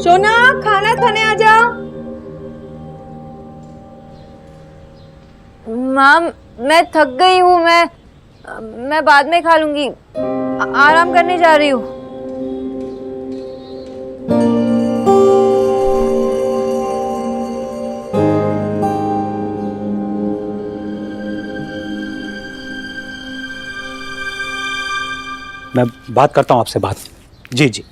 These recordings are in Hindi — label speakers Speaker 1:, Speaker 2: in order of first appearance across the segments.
Speaker 1: सोना खाना खाने आ जाओ।
Speaker 2: माम मैं थक गई हूँ, मैं बाद में खा लूंगी, आराम करने जा रही हूँ।
Speaker 3: मैं बात करता हूँ आपसे बात। जी जी,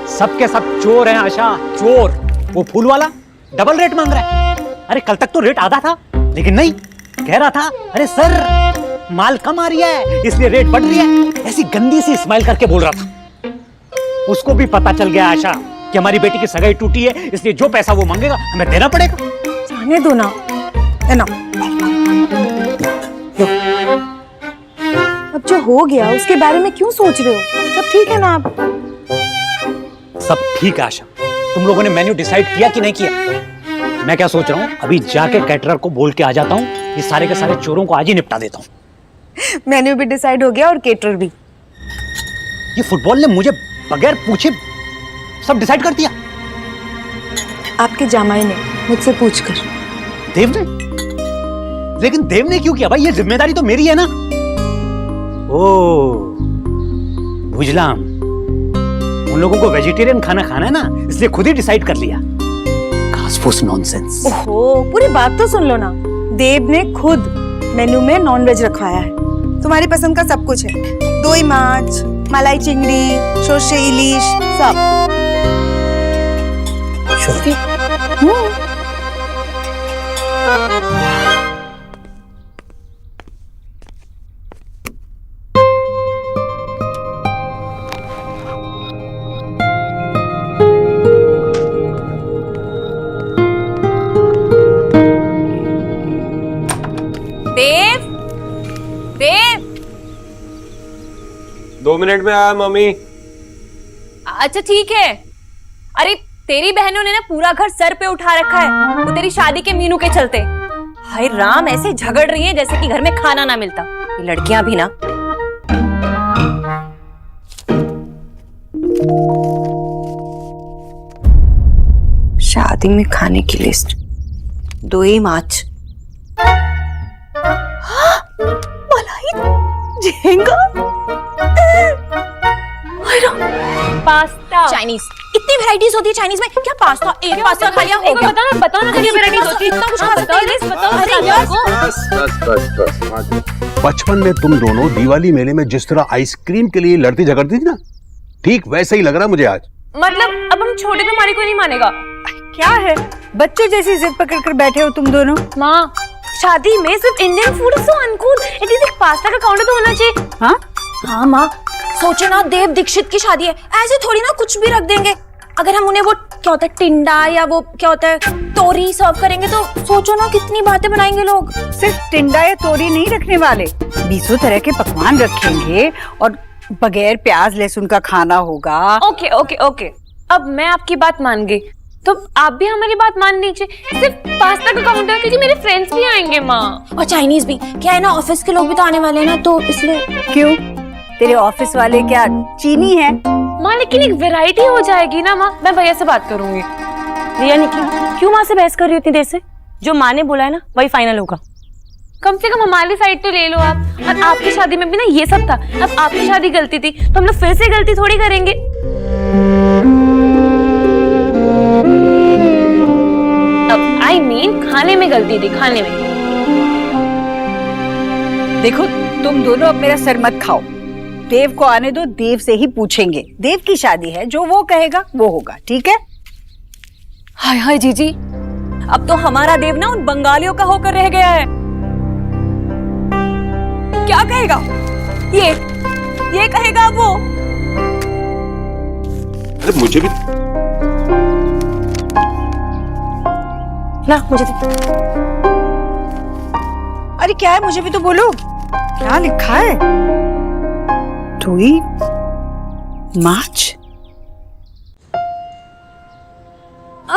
Speaker 3: सबके सब चोर हैं आशा, चोर। वो फूल वाला डबल रेट मांग रहा है। अरे कल तक तो रेट आधा था, लेकिन नहीं, कह रहा था अरे सर माल कम आ रही है इसलिए रेट बढ़ रही है। ऐसी गंदी सी स्माइल करके बोल रहा था। उसको भी पता चल गया आशा कि हमारी बेटी की सगाई टूटी है, इसलिए जो पैसा वो मांगेगा हमें देना पड़ेगा।
Speaker 1: जाने दो ना, है ना। अब जो हो गया उसके बारे में क्यों सोच रहे हो? सब ठीक है ना आप?
Speaker 3: सब ठीक है आशा। तुम लोगों ने मेन्यू डिसाइड किया कि नहीं किया? मैं क्या सोच रहा हूँ, अभी जाके कैटरर को बोल के आ जाता हूँ, ये सारे के सारे चोरों को आज ही निपटा देता हूँ।
Speaker 1: मेन्यू भी डिसाइड हो गया और केटरर भी।
Speaker 3: ये फुटबॉल ने मुझे बगैर पूछे सब डिसाइड कर दिया।
Speaker 1: आपके जामाई ने मुझसे पूछकर।
Speaker 3: देव ने? लेकिन देव ने क्यों किया भाई? ये जिम्मेदारी तो मेरी है ना। ओ बुझलाम, उन लोगों को वेजिटेरियन खाना खाना है ना, इसलिए खुद ही डिसाइड कर लिया। घासफूस नॉनसेंस।
Speaker 1: ओहो, पूरी बात तो सुन लो ना। देव ने खुद मेन्यू में नॉनवेज रखवाया है। तुम्हारी पसंद का सब कुछ है, दोई माछ, मलाई चिंगड़ी, शोरशे इलिश, सब।
Speaker 2: देव, देव।
Speaker 4: 2 मिनट में आया मम्मी।
Speaker 2: अच्छा ठीक है। अरे तेरी बहनों ने ना पूरा घर सर पे उठा रखा है, वो तेरी शादी के मीनू के चलते। हाय राम, ऐसे झगड़ रही है जैसे कि घर में खाना ना मिलता। ये लड़कियां भी ना।
Speaker 1: शादी में खाने की लिस्ट, दोई माछ, मलाई, झींगा,
Speaker 2: पास्ता,
Speaker 5: चाइनीज। इतनी वैरायटीज होती है चाइनीज में, क्या पास्ता एक पास्ता खा लिया हो गया।
Speaker 2: बताओ ना क्या वैरायटीज होती है।
Speaker 5: इतना कुछ खा सकते हैं।
Speaker 2: बताओ
Speaker 5: अरे यार,
Speaker 6: बचपन में तुम दोनों दिवाली मेले में जिस तरह आइसक्रीम के लिए लड़ती झगड़ती थी ना, ठीक वैसे ही लग रहा मुझे आज।
Speaker 2: मतलब अब हम छोटे तो हमारी कोई नहीं मानेगा।
Speaker 7: क्या है, बच्चों जैसी जिद पकड़ कर बैठे हो तुम दोनों।
Speaker 2: माँ, शादी में सिर्फ Indian food is so uncool. At least एक पास्ता का काउंटर तो होना चाहिए।
Speaker 7: हाँ
Speaker 5: हाँ माँ, सोचो ना देव दीक्षित की शादी है, ऐसे थोड़ी ना कुछ भी रख देंगे। अगर हम उन्हें वो क्या होता है टिंडा या वो क्या होता है तोरी सर्व करेंगे तो सोचो ना कितनी बातें बनाएंगे लोग।
Speaker 7: सिर्फ टिंडा या तोरी नहीं रखने वाले, 20 तरह के पकवान रखेंगे और बगैर प्याज लहसुन का खाना होगा।
Speaker 2: ओके ओके ओके, अब मैं आपकी बात मान गई, तो आप भी हमारी बात मान लीजिए। सिर्फ पास्ता का काउंटर, क्योंकि मेरे फ्रेंड्स भी आएंगे माँ।
Speaker 5: और चाइनीज भी, क्या है ना ऑफिस के लोग भी तो आने वाले हैं ना, तो इसलिए।
Speaker 7: क्यों, तेरे ऑफिस वाले क्या चीनी है?
Speaker 2: माँ लेकिन एक वैरायटी हो जाएगी ना माँ। मैं भैया से बात करूंगी। रिया निकली, क्यों माँ से बहस कर रही हो इतनी देर से? जो माँ ने बोला है ना वही फाइनल होगा। कम से कम हमारी साइड तो ले लो आप। और आपकी शादी में भी ना ये सब था। अब आपकी शादी गलती थी तो हम लोग फिर से गलती थोड़ी करेंगे। आई मीन खाने में गलती थी, खाने में।
Speaker 7: देखो तुम दोनों अब मेरा सर मत खाओ। देव को आने दो, देव से ही पूछेंगे। देव की शादी है, जो वो कहेगा वो होगा, ठीक है?
Speaker 2: हाय हाय जीजी, अब तो हमारा देव ना उन बंगालियों का होकर रह गया है। क्या कहेगा ये कहेगा वो।
Speaker 4: अरे मुझे भी
Speaker 2: ला, मुझे दे।
Speaker 7: अरे क्या है, मुझे भी तो बोलो, क्या लिखा है? दोई माछ।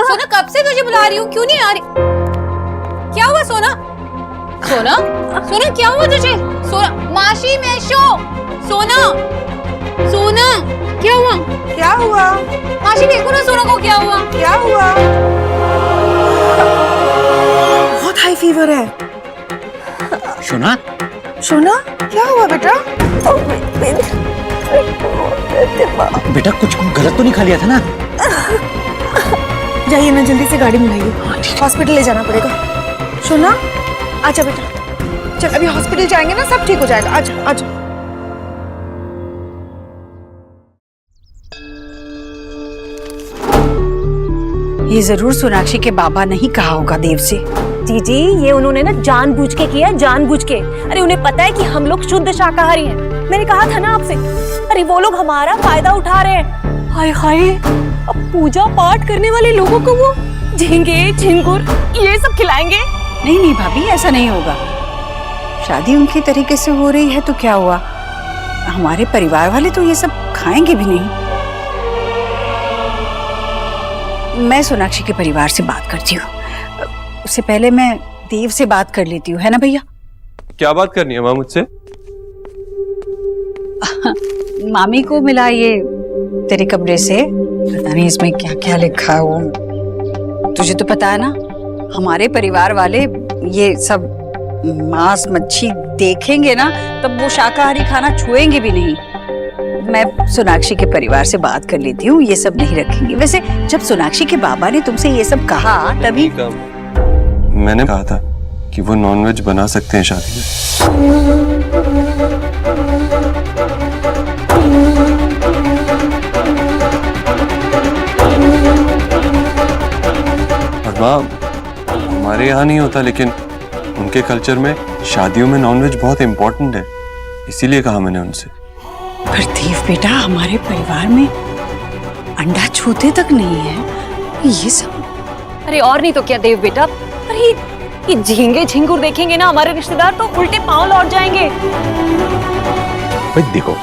Speaker 5: सोना कब से तुझे बुला रही हूँ, क्यों नहीं आ रही? क्या हुआ सोना? सोना सोना क्या हुआ तुझे? सोना माशी मैशो, सोना सोना क्या हुआ?
Speaker 1: क्या हुआ?
Speaker 5: मासी देखो ना सोना को क्या हुआ?
Speaker 1: क्या हुआ? बहुत हाई फीवर है।
Speaker 3: सुना?
Speaker 1: सोना क्या हुआ बेटा?
Speaker 3: बेटा कुछ गलत तो नहीं खा लिया था ना?
Speaker 1: जाइए ना, जल्दी से गाड़ी मिलाइए, हॉस्पिटल ले जाना पड़ेगा। सोना आजा बेटा, चल अभी हॉस्पिटल जाएंगे ना, सब ठीक हो जाएगा। आजा आजा।
Speaker 7: ये जरूर सोनाक्षी के बाबा ने ही कहा होगा देव से।
Speaker 2: जीजी ये उन्होंने ना जानबूझ के किया, जानबूझ के। अरे उन्हें पता है कि हम लोग शुद्ध शाकाहारी हैं। मैंने कहा था ना आपसे। अरे वो लोग हमारा फायदा उठा रहे हैं। हाय हाय, अब पूजा पाठ करने वाले लोगों को वो झींगे झिंगुर ये सब खिलाएंगे?
Speaker 7: नहीं नहीं भाभी, ऐसा नहीं होगा। शादी उनकी तरीके से हो रही है तो क्या हुआ, हमारे परिवार वाले तो ये सब खाएंगे भी नहीं। मैं सोनाक्षी के परिवार से बात करती हूँ, उससे पहले मैं देव से बात कर लेती हूँ, है ना भैया?
Speaker 4: क्या बात करनी है माँ मुझसे?
Speaker 7: मामी को मिला ये तेरे कमरे से, पता नहीं इसमें क्या क्या लिखा है। वो तुझे तो पता है ना, हमारे परिवार वाले ये सब मांस मच्छी देखेंगे ना तब वो शाकाहारी खाना छुएंगे भी नहीं। मैं सोनाक्षी के परिवार से बात कर लेती हूँ, ये सब नहीं रखेंगे। वैसे जब सोनाक्षी के बाबा ने तुमसे ये सब कहा तभी
Speaker 4: मैंने कहा था कि वो नॉनवेज बना सकते हैं शादी में। और माँ, हमारे यहाँ नहीं होता, लेकिन उनके कल्चर में शादियों में नॉनवेज बहुत इम्पोर्टेंट है, इसीलिए कहा मैंने उनसे।
Speaker 7: पर देव बेटा, हमारे परिवार में अंडा छूते तक नहीं है ये सब।
Speaker 2: अरे और नहीं तो क्या देव बेटा, अरे ये झींगे झिंगुर देखेंगे ना हमारे रिश्तेदार तो उल्टे पांव लौट जाएंगे।
Speaker 6: भाई देखो,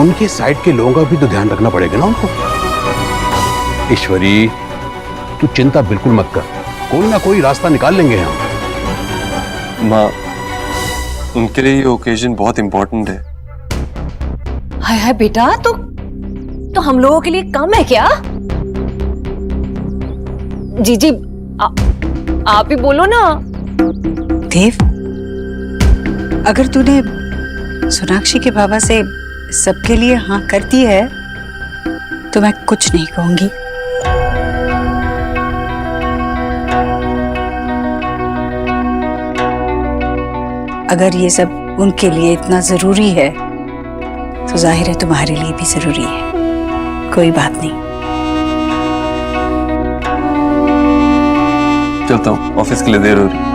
Speaker 6: उनके साइड के लोगों का भी तो ध्यान रखना पड़ेगा ना उनको। ईश्वरी तू चिंता बिल्कुल मत कर, कोई ना कोई रास्ता निकाल लेंगे हम।
Speaker 4: माँ, उनके लिए ये ओकेजन बहुत इम्पोर्टेंट है।
Speaker 2: हाय हाय बेटा, तो हम लोगों के लिए कम है क्या? जीजी आप ही बोलो ना।
Speaker 7: देव, अगर तूने सोनाक्षी के बाबा से सबके लिए हाँ करती है तो मैं कुछ नहीं कहूंगी। अगर ये सब उनके लिए इतना जरूरी है तो जाहिर है तुम्हारे लिए भी जरूरी है। कोई बात नहीं।
Speaker 4: चलता हूँ, ऑफिस के लिए देर हो रही।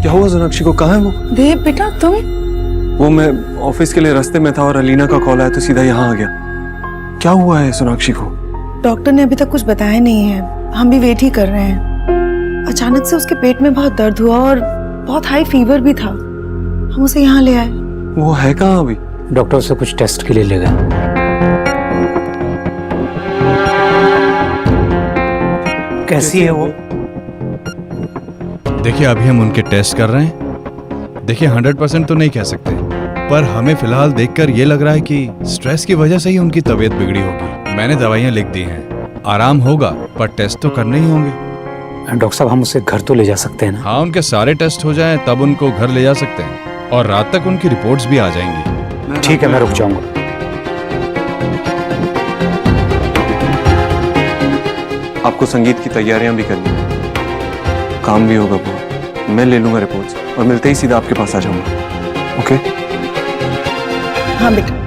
Speaker 4: क्या हुआ सोनाक्षी को? कहाँ है वो?
Speaker 1: देव बेटा तुम?
Speaker 4: वो मैं ऑफिस के लिए रास्ते में था और अलीना का कॉल आया तो सीधा यहाँ आ गया। क्या हुआ है सोनाक्षी को?
Speaker 1: डॉक्टर ने अभी तक कुछ बताया नहीं है, हम भी वेट ही कर रहे हैं। अचानक से उसके पेट में बहुत दर्द हुआ और बहुत हाई फीवर भी था, हम उसे यहाँ ले आए।
Speaker 4: वो है कहाँ अभी?
Speaker 3: डॉक्टर से कुछ टेस्ट के लिए ले गए। कैसी है वो?
Speaker 8: देखिए अभी हम उनके टेस्ट कर रहे हैं। देखिए 100% तो नहीं कह सकते, पर हमें फिलहाल देखकर ये लग रहा है कि स्ट्रेस की वजह से ही उनकी तबीयत बिगड़ी होगी। मैंने दवाइयाँ लिख दी हैं, आराम होगा पर टेस्ट तो करने ही होंगे।
Speaker 3: डॉक्टर साहब हम उसे घर तो ले जा सकते हैं ना?
Speaker 8: हाँ, उनके सारे टेस्ट हो जाएं तब उनको घर ले जा सकते हैं और रात तक उनकी रिपोर्ट्स भी आ जाएंगी।
Speaker 3: ठीक है, मैं रुक जाऊंगा।
Speaker 4: आपको संगीत की तैयारियां भी करनी है, काम भी होगा बहुत। मैं ले लूंगा रिपोर्ट्स और मिलते ही सीधा आपके पास आ जाऊंगा। ओके?
Speaker 1: हाँ बेटा।